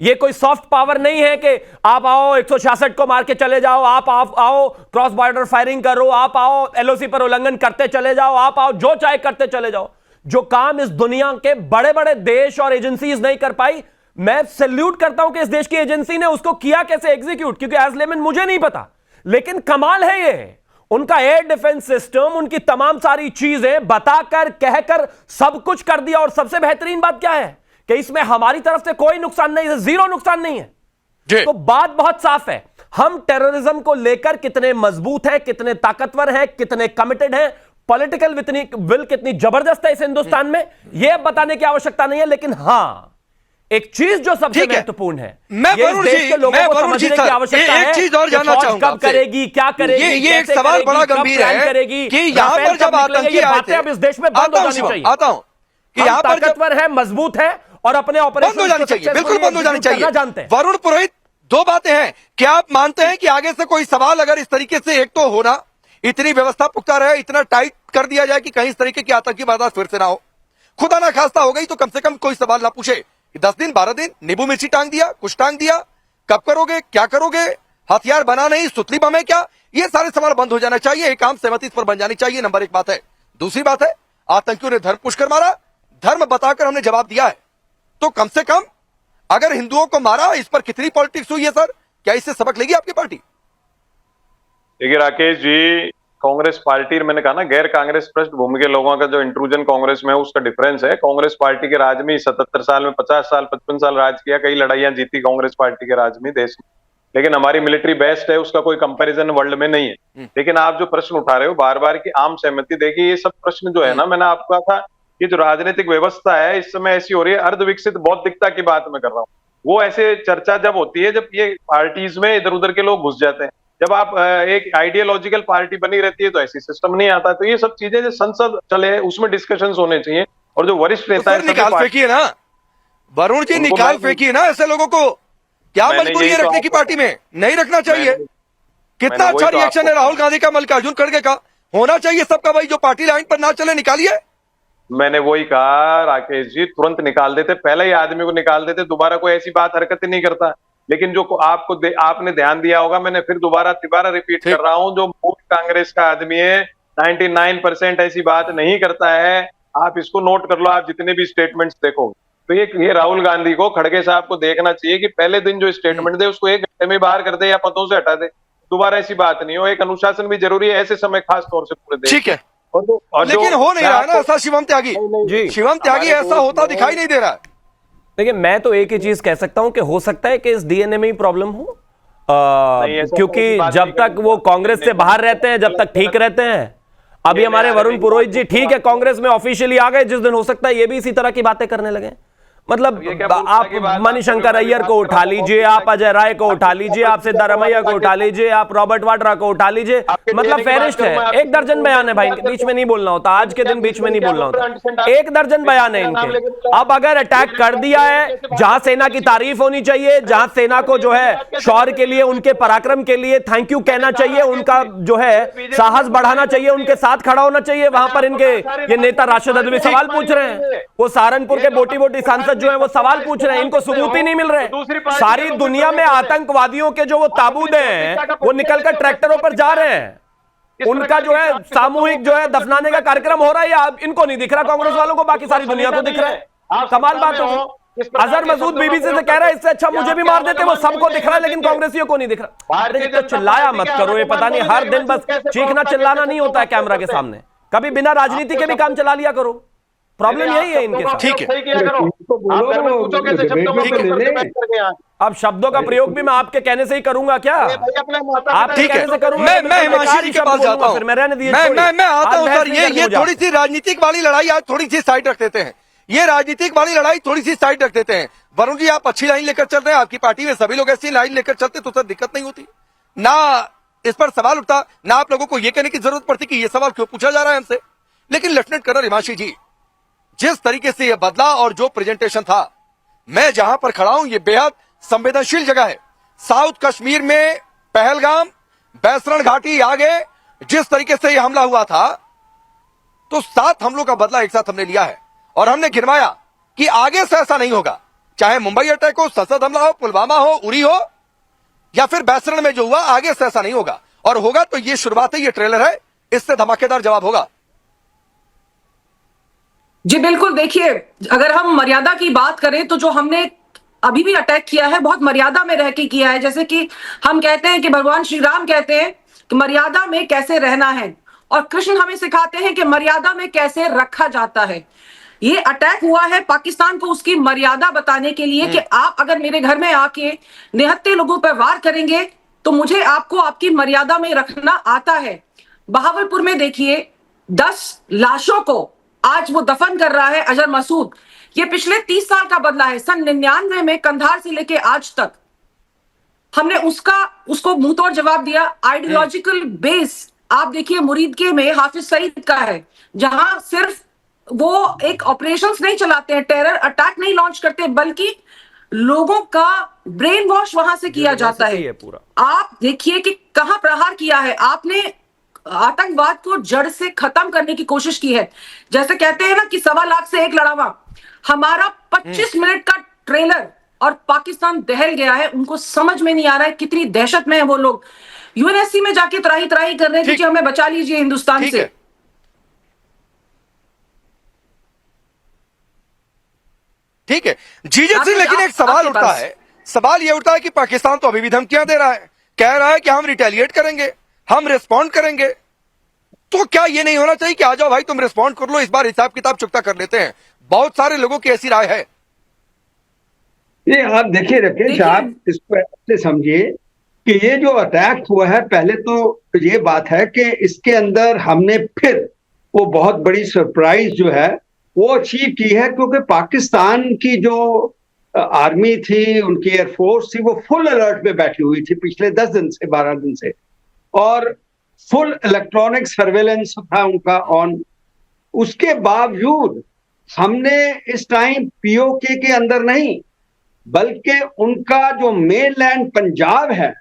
ये कोई सॉफ्ट पावर नहीं है कि आप आओ 166 को मार के चले जाओ, आप आओ क्रॉस बॉर्डर फायरिंग करो, आप आओ एलओसी पर उल्लंघन करते चले जाओ, आप आओ जो चाहे करते चले जाओ। जो काम इस दुनिया के बड़े बड़े देश और एजेंसीज नहीं कर पाई, मैं सैल्यूट करता हूं कि इस देश की एजेंसी ने उसको किया कैसे एग्जीक्यूट, क्योंकि एज लेमन मुझे नहीं पता। लेकिन कमाल है ये, उनका एयर डिफेंस सिस्टम, उनकी तमाम सारी चीजें बताकर, कहकर सब कुछ कर दिया। और सबसे बेहतरीन बात क्या है कि इसमें हमारी तरफ से कोई नुकसान नहीं है, 0 नुकसान नहीं है। तो बात बहुत साफ है, हम टेररिज्म को लेकर कितने मजबूत हैं, कितने ताकतवर हैं, कितने कमिटेड हैं, पॉलिटिकल विल कितनी जबरदस्त है इस हिंदुस्तान में, यह बताने की आवश्यकता नहीं है। लेकिन हां, एक चीज जो सबसे महत्वपूर्ण है, मैं वरुण जी सर, एक चीज और जानना चाहूंगा, कब करेगी, क्या करेगी, ये एक सवाल बड़ा गंभीर है कि यहाँ पर जब आतंकी आए थे, अब इस देश में बंद हो जानी चाहिए। आता हूं कि यहाँ पर ताकतवर है, मजबूत है और अपने ऑपरेशन बंद हो जानी चाहिए, बिल्कुल बंद हो जानी चाहिए। जानते हैं वरुण पुरोहित, 2 बातें हैं। क्या आप मानते हैं कि आगे से कोई सवाल अगर इस तरीके से, एक तो होना, इतनी व्यवस्था पुख्ता रहे, इतना टाइट कर दिया जाए कि कहीं इस तरीके की आतंकी वारदात फिर से ना हो, खुदा ना खास्ता हो गई तो कम से कम कोई सवाल ना पूछे 10 दिन 12 दिन नींबू मिर्ची टांग दिया, कुछ टांग दिया, कब करोगे, क्या करोगे, हथियार बना नहीं, सुतली बम है क्या, ये सारे सवाल बंद हो जाना चाहिए। एक आम सहमति इस पर बन जानी चाहिए। नंबर 1 बात है। दूसरी बात है, आतंकियों ने धर्म पुष्कर मारा, धर्म बताकर हमने जवाब दिया है, तो कम से कम अगर हिंदुओं को मारा, इस पर कितनी पॉलिटिक्स हुई है सर? क्या इससे सबक लेगी आपकी पार्टी? देखिए राकेश जी, कांग्रेस पार्टी, मैंने कहा ना, गैर कांग्रेस पृष्ठभूमि के लोगों का जो इंट्रूजन कांग्रेस में है उसका डिफरेंस है। कांग्रेस पार्टी के राज में 77 साल में 50 साल 55 साल राज किया, कई लड़ाइयां जीती कांग्रेस पार्टी के राज में देश में, लेकिन हमारी मिलिट्री बेस्ट है, उसका कोई कंपैरिजन वर्ल्ड में नहीं है। लेकिन आप जो प्रश्न उठा रहे हो बार बार की आम सहमति, देखिए ये सब प्रश्न जो है ना, मैंने आपको कहा था, ये जो राजनीतिक व्यवस्था है इस समय ऐसी हो रही है, अर्धविकसित बौद्धिकता की बात मैं कर रहा हूँ। वो ऐसे चर्चा जब होती है जब ये पार्टीज में इधर उधर के लोग घुस जाते हैं। जब आप एक आइडियोलॉजिकल पार्टी बनी रहती है तो ऐसी सिस्टम नहीं आता। तो ये सब चीजें जो संसद चले उसमें डिस्कशंस होने चाहिए, और जो वरिष्ठ नेता है, निकाल फेंकिए ना वरुण जी, निकाल फेंकिए ना ऐसे लोगों को। क्या मजबूरी है रखने की पार्टी में? नहीं रखना चाहिए। कितना मैंने वही अच्छा तो रिएक्शन है आपको- राहुल गांधी का, मल्लिकार्जुन खड़गे का। होना चाहिए सबका भाई, जो पार्टी लाइन पर ना चले निकालिए। मैंने वही कहा राकेश जी, तुरंत निकाल देते, पहले ही आदमी को निकाल देते, दोबारा कोई ऐसी बात हरकत ही नहीं करता। लेकिन जो आपने ध्यान दिया होगा, मैंने फिर दोबारा रिपीट कर रहा हूं, जो मूल कांग्रेस का आदमी है 99% ऐसी बात नहीं करता है। आप इसको नोट कर लो, आप जितने भी स्टेटमेंट्स देखोगे तो ये राहुल गांधी को, खड़गे साहब को देखना चाहिए कि पहले दिन जो स्टेटमेंट दे उसको 1 घंटे में बाहर कर दे या पदों से हटा दे, दोबारा ऐसी बात नहीं हो। एक अनुशासन भी जरूरी है ऐसे समय, खास तौर से पूरे देश। ठीक है, और लेकिन हो नहीं रहा है ना ऐसा शिवम त्यागी। जी। शिवम त्यागी ऐसा होता दिखाई नहीं दे रहा है। देखिए, मैं तो एक ही चीज कह सकता हूं कि हो सकता है कि इस डीएनए में ही प्रॉब्लम हो, ऐसा क्योंकि कोई बात जब नहीं तक करते। वो कांग्रेस से बाहर रहते हैं, जब तक ठीक रहते हैं। अभी हमारे वरुण पुरोहित जी ठीक है कांग्रेस में ऑफिशियली आ गए, जिस दिन हो सकता है ये भी इसी तरह की बातें करने लगे। मतलब ये क्या बोलता आप की बात, मणिशंकर अय्यर को उठा लीजिए, आप अजय राय को उठा लीजिए, आप सिद्धारमैया को उठा लीजिए, आप रॉबर्ट वाड्रा को उठा लीजिए, मतलब फेरिस्ट है। 1 दर्जन बयान है भाई, इनके बीच में नहीं बोलना होता, आज के दिन बीच में नहीं बोलना होता। 1 दर्जन बयान है इनके। अब अगर अटैक कर दिया है, जहां सेना की तारीफ होनी चाहिए, जहां सेना को जो है शौर्य के लिए, उनके पराक्रम के लिए थैंक यू कहना चाहिए, उनका जो है साहस बढ़ाना चाहिए, उनके साथ खड़ा होना चाहिए, वहां पर इनके ये नेता राशिद अदवी सवाल पूछ रहे हैं। वो सहारनपुर के बोटी बोटी सांसद जो है वो सवाल पूछ रहे हैं, इनको सबूत ही नहीं मिल रहे। सारी दुनिया में आतंकवादियों के जो वो ताबूत हैं वो निकलकर ट्रैक्टरों पर जा रहे हैं, उनका जो है सामूहिक जो है दफनाने का कार्यक्रम हो रहा है, या इनको नहीं दिख रहा कांग्रेस वालों को, बाकी सारी दुनिया को दिख रहा है। कमाल बात होगी। अजहर मसूद बीबीसी से कह रहा है इससे अच्छा मुझे भी मार देते, वो सबको दिख रहा है लेकिन कांग्रेसियों को नहीं दिख रहा। तो चिल्लाया मत करो, ये पता नहीं हर दिन बस चीखना चिल्लाना नहीं होता है कैमरा के सामने, कभी बिना राजनीति के भी काम चला लिया करो। प्रॉब्लम यही है इनके साथ। ठीक है, अब शब्दों का प्रयोग भी मैं आपके कहने से ही करूंगा क्या? आप ठीक है, मैं हिमांशी जी के पास जाता हूं। मैं आता हूं सर। ये थोड़ी सी राजनीतिक वाली लड़ाई आज थोड़ी सी साइड रख देते हैं। ये राजनीतिक वाली लड़ाई थोड़ी सी साइड रख देते हैं। वरुण जी, आप अच्छी लाइन लेकर चल रहे हैं, आपकी पार्टी में सभी लोग ऐसी लाइन लेकर चलते तो सर दिक्कत नहीं होती ना, इस पर सवाल उठता ना, आप लोगों को यह कहने की जरूरत पड़ती कि यह सवाल क्यों पूछा जा रहा है हमसे। लेकिन लेफ्टिनेंट कर्नल हिमांशी जी, जिस तरीके से यह बदला और जो प्रेजेंटेशन था, मैं जहां पर खड़ा हूं ये बेहद संवेदनशील जगह है। साउथ कश्मीर में पहलगाम, बैसरण घाटी आगे जिस तरीके से यह हमला हुआ था, तो 7 हमलों का बदला एक साथ हमने लिया है और हमने गिरवाया कि आगे से ऐसा नहीं होगा। चाहे मुंबई अटैक हो, संसद हमला हो, पुलवामा हो, उरी हो, या फिर बैसरण में जो हुआ, आगे से ऐसा नहीं होगा। और होगा तो ये शुरुआत है, ये ट्रेलर है, इससे धमाकेदार जवाब होगा। जी बिल्कुल। देखिए, अगर हम मर्यादा की बात करें तो जो हमने अभी भी अटैक किया है बहुत मर्यादा में रह के किया है। जैसे कि हम कहते हैं कि भगवान श्री राम कहते हैं कि मर्यादा में कैसे रहना है, और कृष्ण हमें सिखाते हैं कि मर्यादा में कैसे रखा जाता है। ये अटैक हुआ है पाकिस्तान को उसकी मर्यादा बताने के लिए कि आप अगर मेरे घर में आके निहत्थे लोगों पर वार करेंगे तो मुझे आपको आपकी मर्यादा में रखना आता है। बहावलपुर में देखिए 10 लाशों को आज वो दफन कर रहा है अजहर मसूद। ये पिछले 30 साल का बदला है। सन 99 में कंधार से लेके आज तक हमने उसको मुंहतोड़ जवाब दिया। आइडियोलॉजिकल बेस आप देखिए मुरीदके में हाफिज सईद का है, जहां सिर्फ वो एक ऑपरेशंस नहीं चलाते हैं, टेरर अटैक नहीं लॉन्च करते, बल्कि लोगों का ब्रेन वॉश वहां से किया जाता है। आप देखिए कि कहां प्रहार किया है आपने, आतंकवाद को जड़ से खत्म करने की कोशिश की है। जैसे कहते हैं ना कि 1.25 लाख से एक लड़ावा, हमारा 25 मिनट का ट्रेलर और पाकिस्तान दहल गया है। उनको समझ में नहीं आ रहा है कितनी दहशत में है वो लोग। यूएनएससी में जाके त्राही त्राही कर रहे हैं कि हमें बचा लीजिए हिंदुस्तान से। ठीक है जीजेत सिंह, लेकिन एक सवाल उठता है, सवाल यह उठता है कि पाकिस्तान तो अभी भी धमकियां दे रहा है, कह रहा है कि हम रिटेलिएट करेंगे, हम रिस्पॉन्ड करेंगे। तो क्या ये नहीं होना चाहिए कि आ जाओ भाई तुम रिस्पॉन्ड कर लो, इस बार हिसाब किताब चुकता कर लेते हैं? बहुत सारे लोगों की ऐसी राय है। ये आप देखिए राकेश, आप इसको ऐसे समझिए कि ये जो अटैक हुआ है, पहले तो ये बात है कि इसके अंदर हमने फिर वो बहुत बड़ी सरप्राइज जो है वो अचीव की है, क्योंकि पाकिस्तान की जो आर्मी थी, उनकी एयरफोर्स थी, वो फुल अलर्ट में बैठी हुई थी पिछले 10 दिन से 12 दिन से, और फुल इलेक्ट्रॉनिक सर्वेलेंस था उनका ऑन। उसके बावजूद हमने इस टाइम पीओके के अंदर नहीं, बल्कि उनका जो मेनलैंड पंजाब है,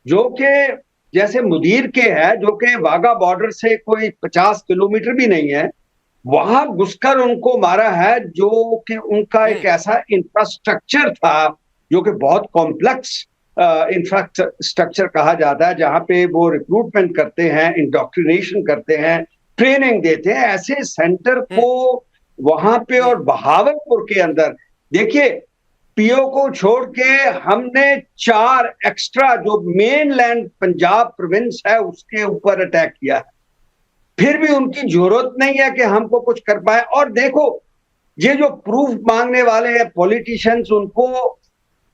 जो कि जैसे मुदीर के है, जो कि वाघा बॉर्डर से कोई 50 किलोमीटर भी नहीं है, वहां घुसकर उनको मारा है, जो कि उनका एक ऐसा इंफ्रास्ट्रक्चर था जो कि बहुत कॉम्प्लेक्स इंफ्रास्ट्रक्चर कहा जाता है, जहां पे वो रिक्रूटमेंट करते हैं, इंडोक्ट्रिनेशन करते हैं, ट्रेनिंग देते हैं। ऐसे सेंटर को वहां पे और बहावलपुर के अंदर देखिए, पीओ को छोड़ के हमने 4 एक्स्ट्रा जो मेन लैंड पंजाब प्रोविंस है उसके ऊपर अटैक किया है, फिर भी उनकी जरूरत नहीं है कि हमको कुछ कर पाए। और देखो, ये जो प्रूफ मांगने वाले हैं पॉलिटिशियंस, उनको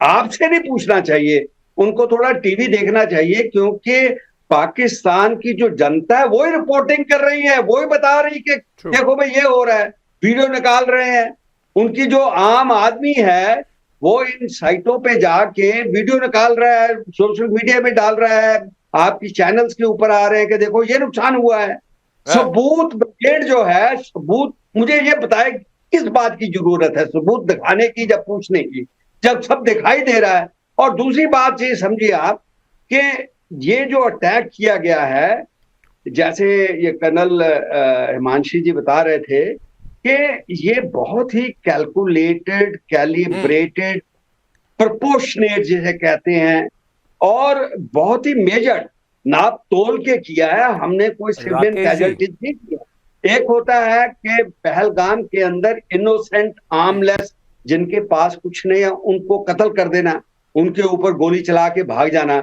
आपसे नहीं पूछना चाहिए, उनको थोड़ा टीवी देखना चाहिए, क्योंकि पाकिस्तान की जो जनता है वही रिपोर्टिंग कर रही है, वही बता रही कि देखो भाई ये हो रहा है, वीडियो निकाल रहे हैं। उनकी जो आम आदमी है वो इन साइटों पे जाके वीडियो निकाल रहा है, सोशल मीडिया में डाल रहा है, आपकी चैनल्स के ऊपर आ रहे हैं कि देखो ये नुकसान हुआ है। सबूत ब्रिगेड जो है, सबूत मुझे ये बताए किस बात की जरूरत है सबूत दिखाने की, जब पूछने की, जब सब दिखाई दे रहा है। और दूसरी बात ये समझिए आप कि ये जो अटैक किया गया है, जैसे ये कर्नल हिमांशी जी बता रहे थे कि ये बहुत ही कैलकुलेटेड, कैलिब्रेटेड, प्रोपोर्शनेट जिसे कहते हैं, और बहुत ही मेजर्ड, नाप तोल के किया है। हमने कोई सिविलियन कैजुअल्टीज नहीं किया। एक होता है कि पहलगाम के अंदर इनोसेंट आर्मलेस जिनके पास कुछ नहीं है उनको कत्ल कर देना, उनके ऊपर गोली चला के भाग जाना।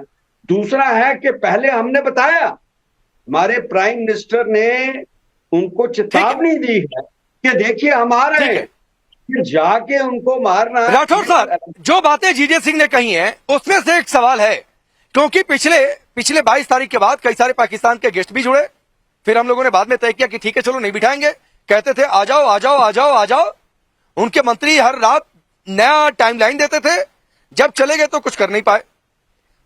दूसरा है कि पहले हमने बताया, हमारे प्राइम मिनिस्टर ने उनको चेतावनी दी है कि देखिए हम आ रहे हैं, फिर जाके उनको मारना। राठौर साहब, जो बातें जीजे सिंह ने कही हैं उसमें से एक सवाल है, क्योंकि पिछले 22 तारीख के बाद कई सारे पाकिस्तान के गेस्ट भी जुड़े, फिर हम लोगों ने बाद में तय किया कि ठीक है चलो नहीं बिठाएंगे, कहते थे आ जाओ आ जाओ आ जाओ आ जाओ। उनके मंत्री हर रात नया टाइमलाइन देते थे, जब चले गए तो कुछ कर नहीं पाए।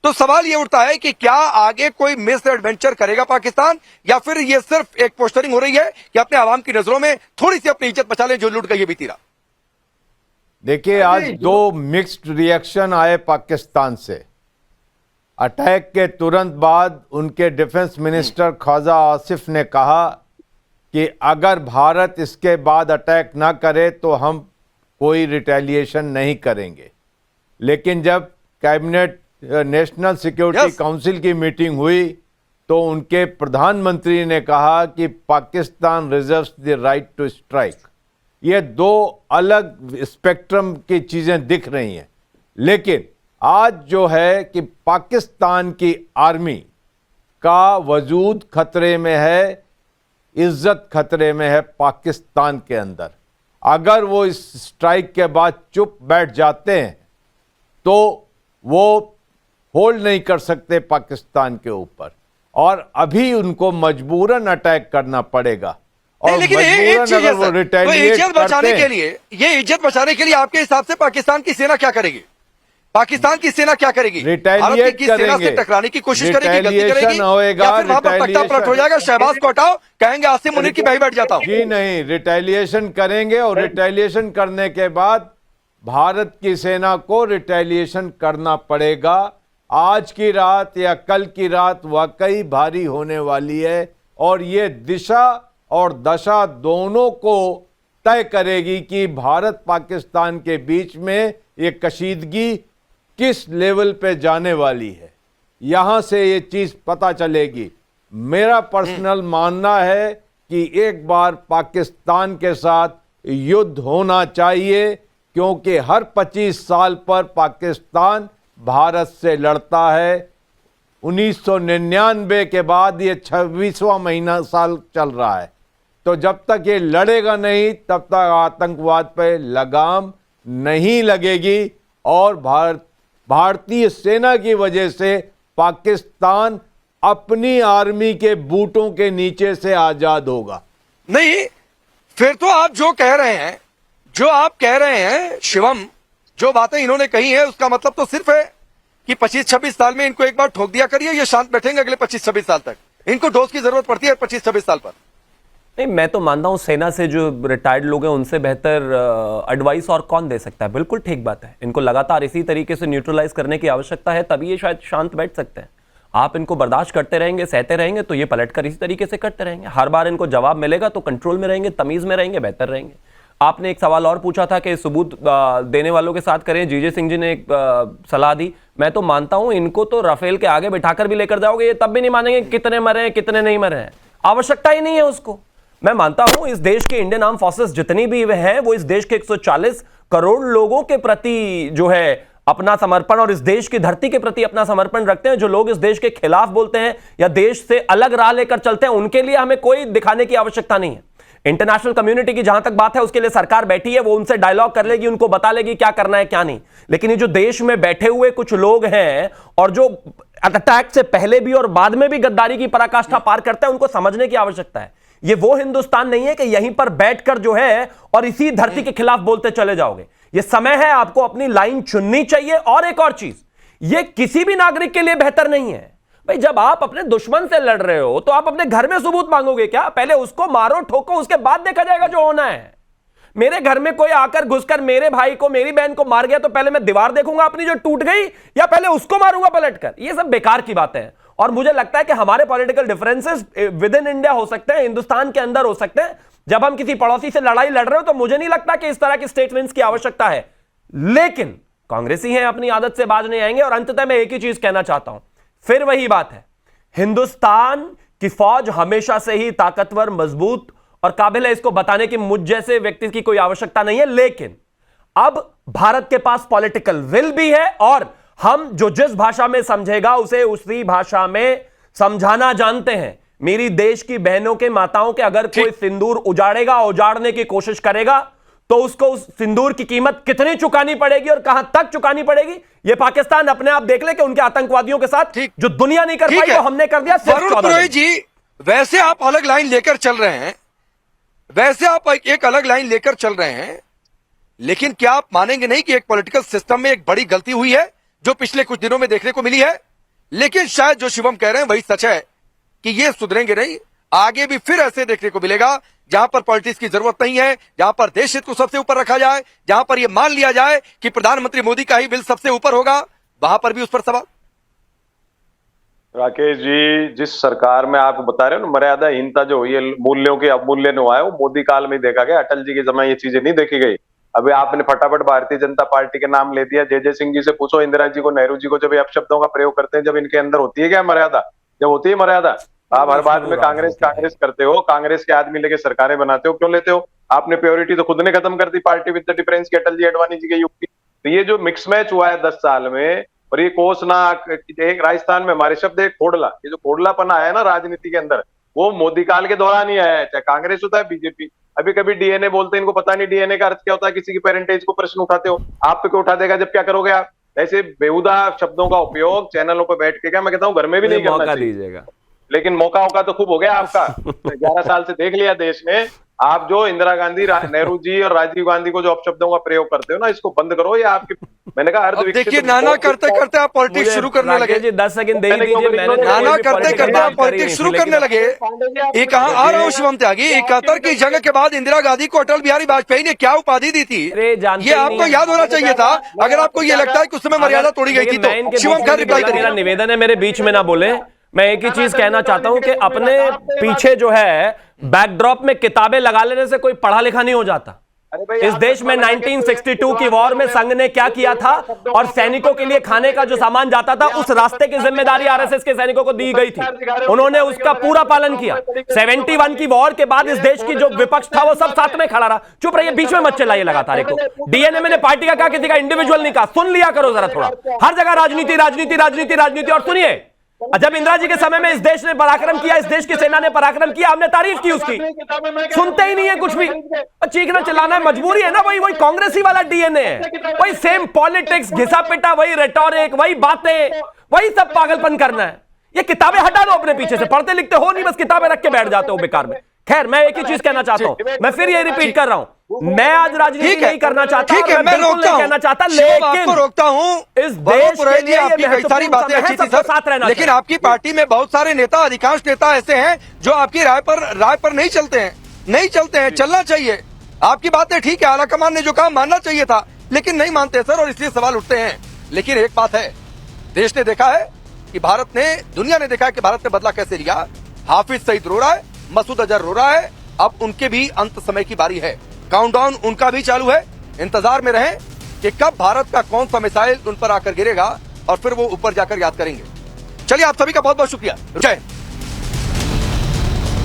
तो सवाल ये उठता है कि क्या आगे कोई मिस एडवेंचर करेगा पाकिस्तान, या फिर ये सिर्फ एक पोस्टरिंग हो रही है कि अपने आवाम की नजरों में थोड़ी सी अपनी इज्जत बचा ले, जो लूट गई है बीती रात। देखिए, आज 2 मिक्स्ड रिएक्शन आए पाकिस्तान से। अटैक के तुरंत बाद उनके डिफेंस मिनिस्टर ख्वाजा आसिफ ने कहा कि अगर भारत इसके बाद अटैक ना करे तो हम कोई रिटेलिएशन नहीं करेंगे। लेकिन जब कैबिनेट नेशनल सिक्योरिटी काउंसिल की मीटिंग हुई तो उनके प्रधानमंत्री ने कहा कि Pakistan reserves the right to strike. ये 2 अलग स्पेक्ट्रम की चीजें दिख रही हैं, लेकिन आज जो है कि पाकिस्तान की आर्मी का वजूद खतरे में है, इज्जत खतरे में है पाकिस्तान के अंदर। अगर वो इस स्ट्राइक के बाद चुप बैठ जाते हैं तो वो होल्ड नहीं कर सकते पाकिस्तान के ऊपर, और अभी उनको मजबूरन अटैक करना पड़ेगा। और लेकिन एक चीज है सर, तो इज्जत बचाने के लिए, ये इज्जत बचाने के लिए आपके हिसाब से पाकिस्तान की सेना क्या करेगी? पाकिस्तान की सेना क्या करेगी? रिटेलिएट की सेना से टकराने की कोशिश करेगी, गलती करेगी, होएगा, या फिर वहां पर तख्ता पलट हो जाएगा, शहबाज को हटाओ, कहेंगे आसिम मुनीर की भाई बैठ जाता हूं। जी नहीं, रिटेलिएशन करेंगे, और रिटेलिएशन करने के बाद भारत की सेना को रिटेलिएशन करना पड़ेगा। आज की रात या कल की रात वाकई भारी होने वाली है, और ये दिशा और दशा दोनों को तय करेगी कि भारत पाकिस्तान के बीच में ये कशीदगी किस लेवल पे जाने वाली है। यहां से ये चीज पता चलेगी। मेरा पर्सनल मानना है कि एक बार पाकिस्तान के साथ युद्ध होना चाहिए, क्योंकि हर 25 साल पर पाकिस्तान भारत से लड़ता है। 1999 के बाद ये 26वां महीना साल चल रहा है। तो जब तक ये लड़ेगा नहीं तब तक आतंकवाद पे लगाम नहीं लगेगी, और भारतीय सेना की वजह से पाकिस्तान अपनी आर्मी के बूटों के नीचे से आजाद होगा। नहीं, फिर तो आप जो कह रहे हैं शिवम, जो बातें इन्होंने कही है उसका मतलब तो सिर्फ है कि 25-26 साल में इनको एक बार ठोक दिया करिए, ये शांत बैठेंगे अगले 25-26 साल तक। इनको डोज की जरूरत पड़ती है 25-26 साल पर। नहीं, मैं तो मानता हूं सेना से जो रिटायर्ड लोग हैं उनसे बेहतर एडवाइस और कौन दे सकता है। बिल्कुल ठीक बात है, इनको लगातार इसी तरीके से न्यूट्रलाइज करने की आवश्यकता है, तभी ये शायद शांत बैठ सकते हैं। आप इनको बर्दाश्त करते रहेंगे, सहते रहेंगे, तो ये पलटकर इसी तरीके से करते रहेंगे। हर बार इनको जवाब मिलेगा तो कंट्रोल में रहेंगे, तमीज में रहेंगे, बेहतर रहेंगे। आपने एक सवाल और पूछा था कि सबूत देने वालों के साथ करें। जीजे सिंह जी ने एक सलाह दी। मैं तो मानता हूं इनको तो राफेल के आगे बिठाकर भी लेकर जाओगे, ये तब भी नहीं मानेंगे कितने मरे हैं कितने नहीं मरे हैं। आवश्यकता ही नहीं है उसको। मैं मानता हूं इस देश के इंडियन आर्म फोर्सेस जितनी भी हैं वो इस देश के 140 करोड़ लोगों के प्रति जो है अपना समर्पण और इस देश की धरती के प्रति अपना समर्पण रखते हैं। जो लोग इस देश के खिलाफ बोलते हैं या देश से अलग राह लेकर चलते हैं, उनके लिए हमें कोई दिखाने की आवश्यकता नहीं है। इंटरनेशनल कम्युनिटी की जहां तक बात है उसके लिए सरकार बैठी है, वो उनसे डायलॉग कर लेगी, उनको बता लेगी क्या करना है क्या नहीं। लेकिन ये जो देश में बैठे हुए कुछ लोग हैं और जो अटैक से पहले भी और बाद में भी गद्दारी की पराकाष्ठा पार करते हैं, उनको समझने की आवश्यकता है। ये वो हिंदुस्तान नहीं है कि यहीं पर बैठकर जो है और इसी धरती के खिलाफ बोलते चले जाओगे। ये समय है, आपको अपनी लाइन चुननी चाहिए। और एक और चीज, ये किसी भी नागरिक के लिए बेहतर नहीं है। भाई जब आप अपने दुश्मन से लड़ रहे हो तो आप अपने घर में सबूत मांगोगे क्या? पहले उसको मारो ठोको, उसके बाद देखा जाएगा जो होना है। मेरे घर में कोई आकर घुसकर मेरे भाई को मेरी बहन को मार गया तो पहले मैं दीवार देखूंगा अपनी जो टूट गई, या पहले उसको मारूंगा पलटकर? ये सब बेकार की बातें हैं। और मुझे लगता है कि हमारे political differences with in India हो सकते हैं, हिंदुस्तान के अंदर हो सकते हैं। जब हम किसी पड़ोसी से लड़ाई लड़ रहे हो तो मुझे नहीं लगता कि इस तरह की स्टेटमेंट्स की आवश्यकता है। लेकिन कांग्रेसी हैं, अपनी आदत से बाज नहीं आएंगे। और अंततः मैं एक ही चीज कहना चाहता हूं, फिर वही बात है, हिंदुस्तान की फौज हमेशा से ही ताकतवर, मजबूत और काबिल है। इसको बताने की मुझ जैसे व्यक्ति की कोई आवश्यकता नहीं है। लेकिन अब भारत के पास पॉलिटिकल विल भी है और हम जो जिस भाषा में समझेगा उसे उसी भाषा में समझाना जानते हैं। मेरी देश की बहनों के, माताओं के अगर कोई सिंदूर उजाड़ेगा, उजाड़ने की कोशिश करेगा, तो उसको उस सिंदूर की कीमत कितनी चुकानी पड़ेगी और कहां तक चुकानी पड़ेगी, ये पाकिस्तान अपने आप देख ले कि उनके आतंकवादियों के साथ जो दुनिया नहीं कर पाई वो हमने कर दिया। वरुण पुरोहित जी, वैसे आप अलग लाइन लेकर चल रहे हैं, वैसे आप एक अलग लाइन लेकर चल रहे हैं, लेकिन क्या आप मानेंगे नहीं कि एक पॉलिटिकल सिस्टम में एक बड़ी गलती हुई है जो पिछले कुछ दिनों में देखने को मिली है? लेकिन शायद जो शिवम कह रहे हैं वही सच है कि ये सुधरेंगे नहीं। आगे भी फिर ऐसे देखने को मिलेगा जहां पर पॉलिटिक्स की जरूरत नहीं है, जहां पर देश हित को सबसे ऊपर रखा जाए, जहां पर यह मान लिया जाए कि प्रधानमंत्री मोदी का ही बिल सबसे ऊपर होगा, वहां पर भी उस पर सवाल। राकेश जी, जिस सरकार में आप बता रहे हो ना मर्यादाहीनता जो हुई है, मूल्यों के अवमूल्यन हुआ है, वो मोदी काल में देखा गया। अटल जी के समय ये चीजें नहीं देखी गई। अभी आपने फटाफट भारतीय जनता पार्टी के नाम ले दिया। जे सिंह जी से पूछो, इंदिरा जी को, नेहरू जी को, जब ये अपशब्दों का प्रयोग करते हैं, जब इनके अंदर होती है क्या मर्यादा? जब होती है मर्यादा? आप हर बात में कांग्रेस करते हो, कांग्रेस के आदमी लेके सरकारें बनाते हो, क्यों लेते हो? आपने प्योरिटी तो खुद ने खत्म कर दी पार्टी विद द डिफरेंस की, अटल जी अडवाणी जी के युग की। तो ये जो मिक्स मैच हुआ है 10 साल में, और ये कोसनाक, एक राजस्थान में हमारे शब्द एक खोडला, ये जो खोडलापना आया ना राजनीति के अंदर, वो मोदी काल के दौरान ही आया है, चाहे कांग्रेस होता है बीजेपी। अभी कभी डीएनए बोलते हैं, इनको पता नहीं डीएनए का अर्थ क्या होता है। किसी की पेरेंटेज को प्रश्न उठाते हो, आप पे क्यों उठा देगा? जब क्या करोगे आप? ऐसे बेहुदा शब्दों का उपयोग चैनलों पर बैठ के, क्या मैं कहता हूँ, घर में भी नहीं करना चाहिए। लेकिन मौका तो खूब हो गया आपका। 11 साल से देख लिया देश ने। आप जो इंदिरा गांधी, नेहरू जी और राजीव गांधी को जो अपशब्दों का प्रयोग करते हो ना, इसको बंद करो। ये आपकी, मैंने कहा, अर्ध देखिए, नाना करते करते आप पॉलिटिक्स शुरू करने लगे। 10 सेकंड दे दीजिए। नाना करते करते आप पॉलिटिक्स शुरू करने लगे। ये कहा आ रहा हूँ शिवम त्यागी, 71 की जंग के बाद इंदिरा गांधी को अटल बिहारी वाजपेयी ने क्या उपाधि दी थी, ये आपको याद होना चाहिए था। अगर आपको ये लगता है कि उस समय मर्यादा तोड़ी गई थी तो शिवम का रिप्लाई करिए। मेरा निवेदन है, मेरे बीच में ना बोले। मैं एक ही चीज कहना चाहता हूं कि अपने पीछे जो है बैकड्रॉप में किताबें लगा लेने से कोई पढ़ा लिखा नहीं हो जाता। इस देश में 1962 की वॉर में संघ ने क्या किया था और सैनिकों के लिए खाने का जो सामान जाता था, उस रास्ते की जिम्मेदारी आरएसएस के सैनिकों को दी गई थी। उन्होंने उसका पूरा पालन किया। 71 की वॉर के बाद इस देश की जो विपक्ष था वो सब साथ में खड़ा रहा। चुप रहिए, बीच में मत चिल्लाइए लगातार। एक डीएनए ने पार्टी का कहा, किसी का इंडिविजुअल नहीं कहा। सुन लिया करो जरा थोड़ा। हर जगह राजनीति राजनीति राजनीति राजनीति। और सुनिए, जब इंदिरा जी के समय में इस देश ने पराक्रम किया, इस देश की सेना ने पराक्रम किया, हमने तारीफ की उसकी। सुनते ही नहीं है कुछ भी, चीखना चिल्लाना है, मजबूरी है ना। वही कांग्रेसी वाला डीएनए है, वही सेम पॉलिटिक्स, घिसा पिटा, वही रेटोरिक, वही बातें, वही सब पागलपन करना है। ये किताबें हटा दो अपने पीछे से, पढ़ते लिखते हो नहीं, बस किताबें रख के बैठ जाते हो बेकार में। खैर, मैं एक ही चीज कहना चाहता हूं, मैं फिर ये रिपीट कर रहा हूं, मैं आज राजनीति नहीं करना चाहता। ठीक है, मैं रोकता हूं, कहना चाहता, लेकिन आपको रोकता हूं। इस देश के लिए आपकी कई सारी बातें अच्छी थी सर, लेकिन आपकी पार्टी में बहुत सारे नेता, अधिकांश नेता ऐसे हैं जो आपकी राय पर नहीं चलते हैं। चलना चाहिए। आपकी बातें ठीक है, आलाकमान ने जो कहा मानना चाहिए था, लेकिन नहीं मानते सर, और इसलिए सवाल उठते हैं। लेकिन एक बात है, देश ने देखा है कि भारत ने, दुनिया ने देखा है कि भारत ने बदला कैसे लिया। हाफिज सईद रो रहा है, मसूद अजहर रो रहा है, अब उनके भी अंत समय की बारी है। काउंटडाउन उनका भी चालू है। इंतजार में रहें कि कब भारत का कौन सा मिसाइल उन पर आकर गिरेगा और फिर वो ऊपर जाकर याद करेंगे। चलिए, आप सभी का बहुत बहुत शुक्रिया। जय हिंद।